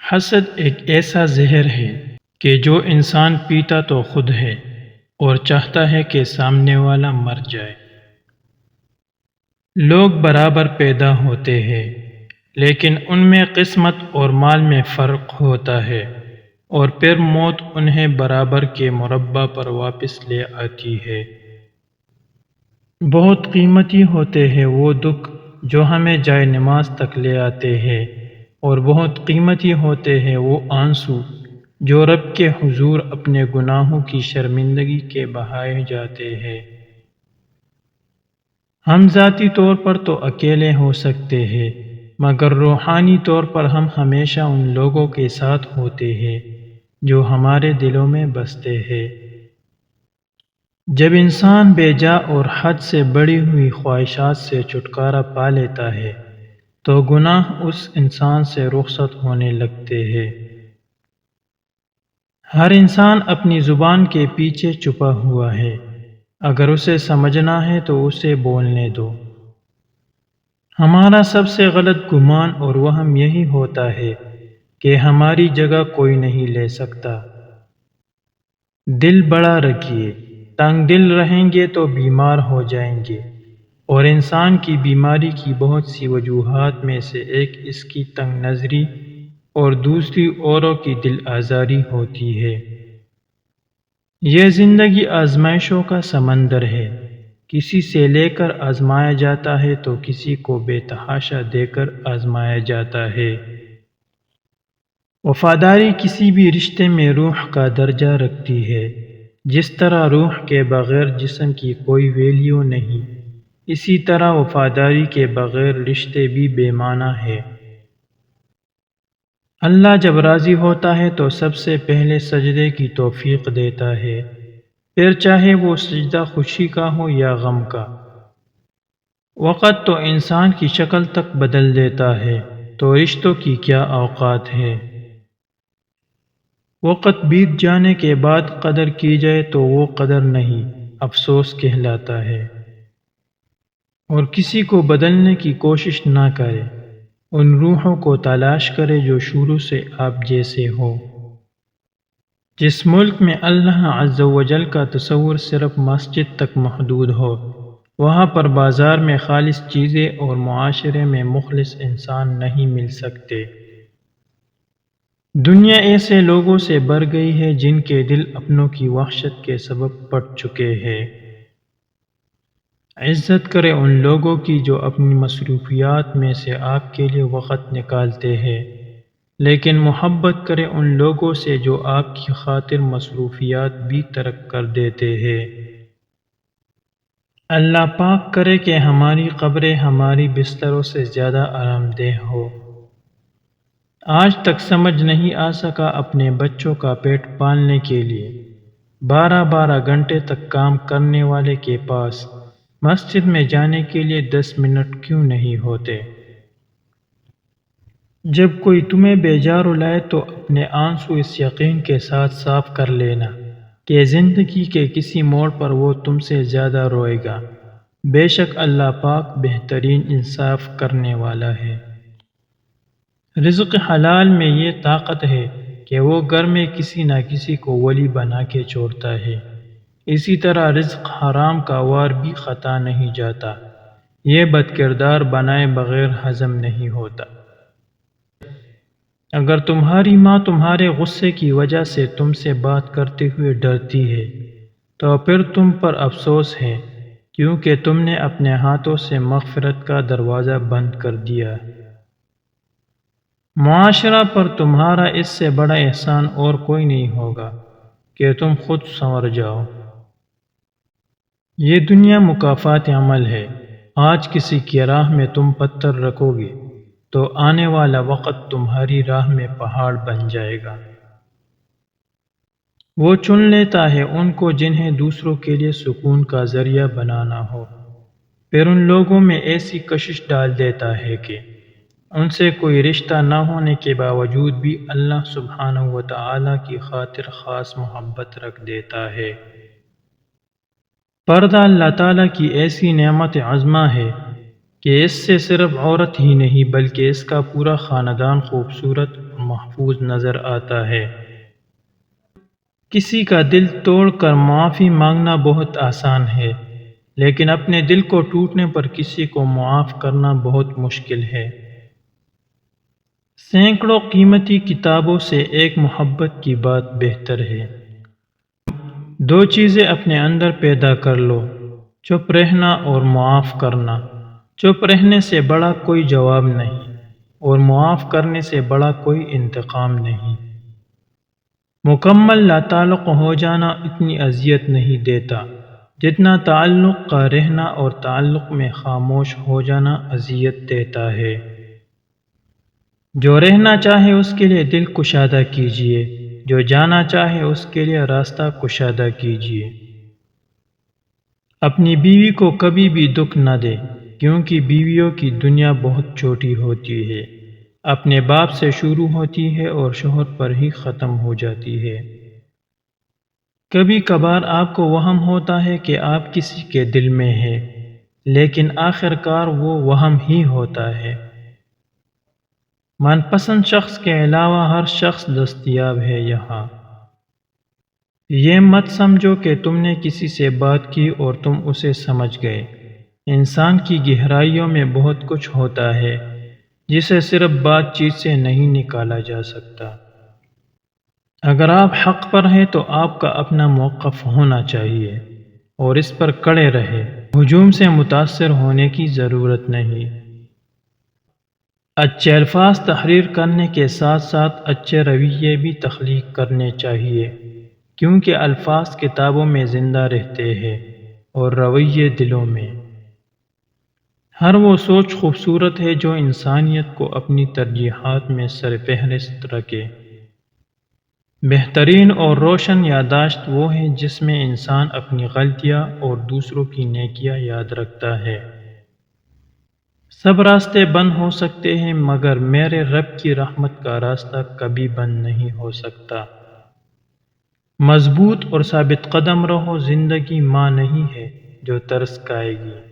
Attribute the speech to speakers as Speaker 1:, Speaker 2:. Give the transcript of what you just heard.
Speaker 1: حسد ایک ایسا زہر ہے کہ جو انسان پیتا تو خود ہے اور چاہتا ہے کہ سامنے والا مر جائے۔ لوگ برابر پیدا ہوتے ہیں لیکن ان میں قسمت اور مال میں فرق ہوتا ہے، اور پھر موت انہیں برابر کے مربع پر واپس لے آتی ہے۔ بہت قیمتی ہوتے ہیں وہ دکھ جو ہمیں جائے نماز تک لے آتے ہیں، اور بہت قیمتی ہوتے ہیں وہ آنسو جو رب کے حضور اپنے گناہوں کی شرمندگی کے بہائے جاتے ہیں۔ ہم ذاتی طور پر تو اکیلے ہو سکتے ہیں، مگر روحانی طور پر ہم ہمیشہ ان لوگوں کے ساتھ ہوتے ہیں جو ہمارے دلوں میں بستے ہیں۔ جب انسان بے جا اور حد سے بڑھی ہوئی خواہشات سے چھٹکارا پا لیتا ہے تو گناہ اس انسان سے رخصت ہونے لگتے ہیں۔ ہر انسان اپنی زبان کے پیچھے چھپا ہوا ہے، اگر اسے سمجھنا ہے تو اسے بولنے دو۔ ہمارا سب سے غلط گمان اور وہم یہی ہوتا ہے کہ ہماری جگہ کوئی نہیں لے سکتا۔ دل بڑا رکھیے، تنگ دل رہیں گے تو بیمار ہو جائیں گے، اور انسان کی بیماری کی بہت سی وجوہات میں سے ایک اس کی تنگ نظری اور دوسری اوروں کی دل آزاری ہوتی ہے۔ یہ زندگی آزمائشوں کا سمندر ہے، کسی سے لے کر آزمایا جاتا ہے تو کسی کو بے تحاشا دے کر آزمایا جاتا ہے۔ وفاداری کسی بھی رشتے میں روح کا درجہ رکھتی ہے۔ جس طرح روح کے بغیر جسم کی کوئی ویلیو نہیں، اسی طرح وفاداری کے بغیر رشتے بھی بے معنی ہے۔ اللہ جب راضی ہوتا ہے تو سب سے پہلے سجدے کی توفیق دیتا ہے، پھر چاہے وہ سجدہ خوشی کا ہو یا غم کا۔ وقت تو انسان کی شکل تک بدل دیتا ہے، تو رشتوں کی کیا اوقات ہے۔ وقت بیت جانے کے بعد قدر کی جائے تو وہ قدر نہیں، افسوس کہلاتا ہے۔ اور کسی کو بدلنے کی کوشش نہ کرے، ان روحوں کو تلاش کرے جو شروع سے آپ جیسے ہو۔ جس ملک میں اللہ عز و جل کا تصور صرف مسجد تک محدود ہو، وہاں پر بازار میں خالص چیزیں اور معاشرے میں مخلص انسان نہیں مل سکتے۔ دنیا ایسے لوگوں سے بھر گئی ہے جن کے دل اپنوں کی وحشت کے سبب پھٹ چکے ہیں۔ عزت کرے ان لوگوں کی جو اپنی مصروفیات میں سے آپ کے لیے وقت نکالتے ہیں، لیکن محبت کرے ان لوگوں سے جو آپ کی خاطر مصروفیات بھی ترک کر دیتے ہیں۔ اللہ پاک کرے کہ ہماری قبریں ہماری بستروں سے زیادہ آرام دہ ہو۔ آج تک سمجھ نہیں آ سکا اپنے بچوں کا پیٹ پالنے کے لیے 12 گھنٹے تک کام کرنے والے کے پاس مسجد میں جانے کے لیے 10 منٹ کیوں نہیں ہوتے۔ جب کوئی تمہیں بیجا رلائے تو اپنے آنسو اس یقین کے ساتھ صاف کر لینا کہ زندگی کے کسی موڑ پر وہ تم سے زیادہ روئے گا۔ بے شک اللہ پاک بہترین انصاف کرنے والا ہے۔ رزق حلال میں یہ طاقت ہے کہ وہ گھر میں کسی نہ کسی کو ولی بنا کے چھوڑتا ہے، اسی طرح رزق حرام کا وار بھی خطا نہیں جاتا، یہ بد کردار بنائے بغیر ہضم نہیں ہوتا۔ اگر تمہاری ماں تمہارے غصے کی وجہ سے تم سے بات کرتے ہوئے ڈرتی ہے تو پھر تم پر افسوس ہے، کیونکہ تم نے اپنے ہاتھوں سے مغفرت کا دروازہ بند کر دیا۔ معاشرہ پر تمہارا اس سے بڑا احسان اور کوئی نہیں ہوگا کہ تم خود سنور جاؤ۔ یہ دنیا مکافات عمل ہے، آج کسی کی راہ میں تم پتھر رکھو گے تو آنے والا وقت تمہاری راہ میں پہاڑ بن جائے گا۔ وہ چن لیتا ہے ان کو جنہیں دوسروں کے لیے سکون کا ذریعہ بنانا ہو، پھر ان لوگوں میں ایسی کشش ڈال دیتا ہے کہ ان سے کوئی رشتہ نہ ہونے کے باوجود بھی اللہ سبحانہ و تعالی کی خاطر خاص محبت رکھ دیتا ہے۔ پردہ اللہ تعالیٰ کی ایسی نعمت عظمیٰ ہے کہ اس سے صرف عورت ہی نہیں بلکہ اس کا پورا خاندان خوبصورت اور محفوظ نظر آتا ہے۔ کسی کا دل توڑ کر معافی مانگنا بہت آسان ہے، لیکن اپنے دل کو ٹوٹنے پر کسی کو معاف کرنا بہت مشکل ہے۔ سینکڑوں قیمتی کتابوں سے ایک محبت کی بات بہتر ہے۔ دو چیزیں اپنے اندر پیدا کر لو، چپ رہنا اور معاف کرنا۔ چپ رہنے سے بڑا کوئی جواب نہیں، اور معاف کرنے سے بڑا کوئی انتقام نہیں۔ مکمل لا تعلق ہو جانا اتنی اذیت نہیں دیتا جتنا تعلق کا رہنا اور تعلق میں خاموش ہو جانا اذیت دیتا ہے۔ جو رہنا چاہے اس کے لیے دل کشادہ کیجیے، جو جانا چاہے اس کے لیے راستہ کشادہ کیجیے۔ اپنی بیوی کو کبھی بھی دکھ نہ دے، کیونکہ بیویوں کی دنیا بہت چھوٹی ہوتی ہے، اپنے باپ سے شروع ہوتی ہے اور شوہر پر ہی ختم ہو جاتی ہے۔ کبھی کبھار آپ کو وہم ہوتا ہے کہ آپ کسی کے دل میں ہیں، لیکن آخر کار وہ وہم ہی ہوتا ہے۔ من پسند شخص کے علاوہ ہر شخص دستیاب ہے یہاں۔ یہ مت سمجھو کہ تم نے کسی سے بات کی اور تم اسے سمجھ گئے۔ انسان کی گہرائیوں میں بہت کچھ ہوتا ہے جسے صرف بات چیت سے نہیں نکالا جا سکتا۔ اگر آپ حق پر ہیں تو آپ کا اپنا موقف ہونا چاہیے اور اس پر کڑے رہے۔ ہجوم سے متاثر ہونے کی ضرورت نہیں۔ اچھے الفاظ تحریر کرنے کے ساتھ ساتھ اچھے رویے بھی تخلیق کرنے چاہیے، کیونکہ الفاظ کتابوں میں زندہ رہتے ہیں اور رویے دلوں میں۔ ہر وہ سوچ خوبصورت ہے جو انسانیت کو اپنی ترجیحات میں سرفہرست رکھے۔ بہترین اور روشن یادداشت وہ ہے جس میں انسان اپنی غلطیاں اور دوسروں کی نیکیاں یاد رکھتا ہے۔ سب راستے بند ہو سکتے ہیں مگر میرے رب کی رحمت کا راستہ کبھی بند نہیں ہو سکتا۔ مضبوط اور ثابت قدم رہو، زندگی ماں نہیں ہے جو ترس کھائے گی۔